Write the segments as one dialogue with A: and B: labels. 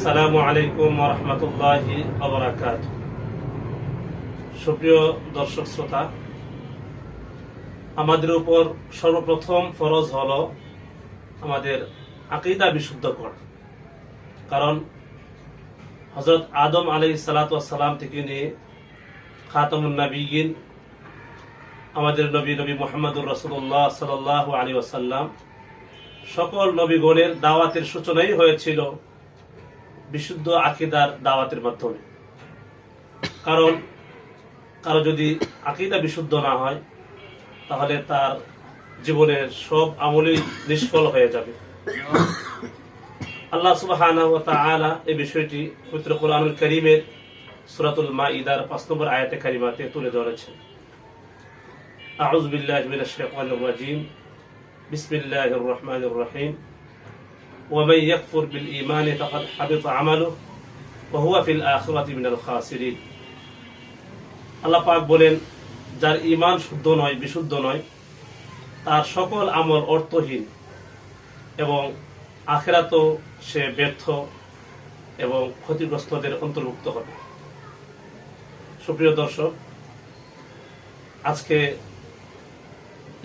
A: আসসালামু আলাইকুম ওয়া রাহমাতুল্লাহি ওয়া বারাকাতুহু। সুপ্রিয় দর্শক শ্রোতা, আমাদের উপর সর্বপ্রথম ফরজ হলো আমাদের আকীদা বিশুদ্ধ করা। কারণ হযরত আদম আলাইহিস সালাতু ওয়াস সালাম থেকে নিয়ে খাতামুন নবিয়্যিন আমাদের নবী মুহাম্মদুর রাসূলুল্লাহ সাল্লাল্লাহু আলাইহি ওয়াসাল্লাম সকল নবীগণের দাওয়াতের সূচনাই হয়েছিল বিশুদ্ধ আকীদার দাওয়াতের মাধ্যমে। কারণ কারো যদি আকীদা বিশুদ্ধ না হয় তাহলে তার জীবনের সব আমলই নিষ্ফল হয়ে যাবে। আল্লাহ সুবহানাহু ওয়া তাআলা এই বিষয়টি পবিত্র কোরআনুল কারীমের সূরাতুল মাঈদার ৫ নম্বর আয়াতে কারিমাতে তুলে ধরেছেন। আউযু বিল্লাহি মিনাশ শাইতানির রাজীম। বিসমিল্লাহির রহমানির রহিম। ومن يكفر بالإيمان فقد حبط عمله وهو في الآخرة من الخاسرين। আল্লাহ পাক বলেন, যার ঈমান শুদ্ধ নয়, বিশুদ্ধ নয়, তার সকল আমল অর্থহীন এবং আখিরাতেও সে ব্যর্থ এবং ক্ষতিগ্রস্তদের অন্তর্ভুক্ত হবে। সুপ্রিয় দর্শক, আজকে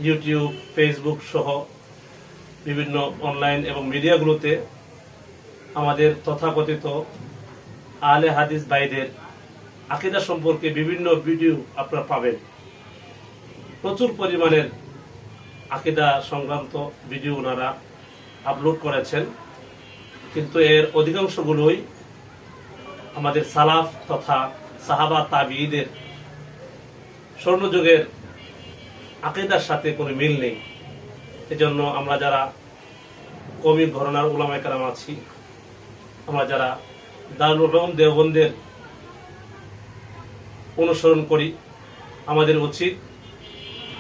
A: ইউটিউব, ফেসবুক সহ বিভিন্ন অনলাইন এবং মিডিয়াগুলোতে আমাদের তথাকথিত আহলে হাদিস ভাইদের আকীদা সম্পর্কে বিভিন্ন ভিডিও আপনারা পাবেন। প্রচুর পরিমাণের আকীদা সংক্রান্ত ভিডিও ওনারা আপলোড করেছেন, কিন্তু এর অধিকাংশগুলোই আমাদের সালাফ তথা সাহাবা তাবিঈদের স্বর্ণযুগের আকীদার সাথে কোনো মিল নেই। এজন্য আমরা যারা কওমি ঘরানার উলামায়ে কেরাম আছি, আমরা যারা দারুল উলুম দেওবন্দের অনুসরণ করি, আমাদের উচিত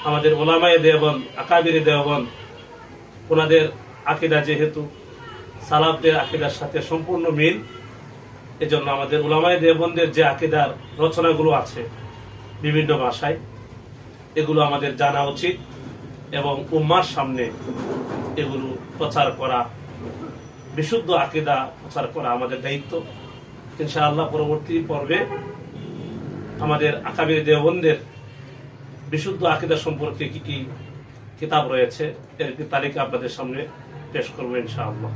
A: আমাদের উলামায়ে দেওবন্দ, আকাবিরে দেওবন্দ, ওনাদের আকীদা যেহেতু সালাফদের আকীদার সাথে সম্পূর্ণ মিল, এজন্য আমাদের উলামায়ে দেওবন্দের যে আকীদার রচনাগুলো আছে বিভিন্ন ভাষায়, এগুলো আমাদের জানা উচিত এবং উম্মার সামনে এগুলো প্রচার করা, বিশুদ্ধ আকীদা প্রচার করা আমাদের দায়িত্ব। ইনশাআল্লাহ পরবর্তী পর্বে আমাদের আকাবির দেওবন্দের বিশুদ্ধ আকীদা সম্পর্কে কি কি কিতাব রয়েছে এর একটি তালিকা আপনাদের সামনে পেশ করবো ইনশাআল্লাহ।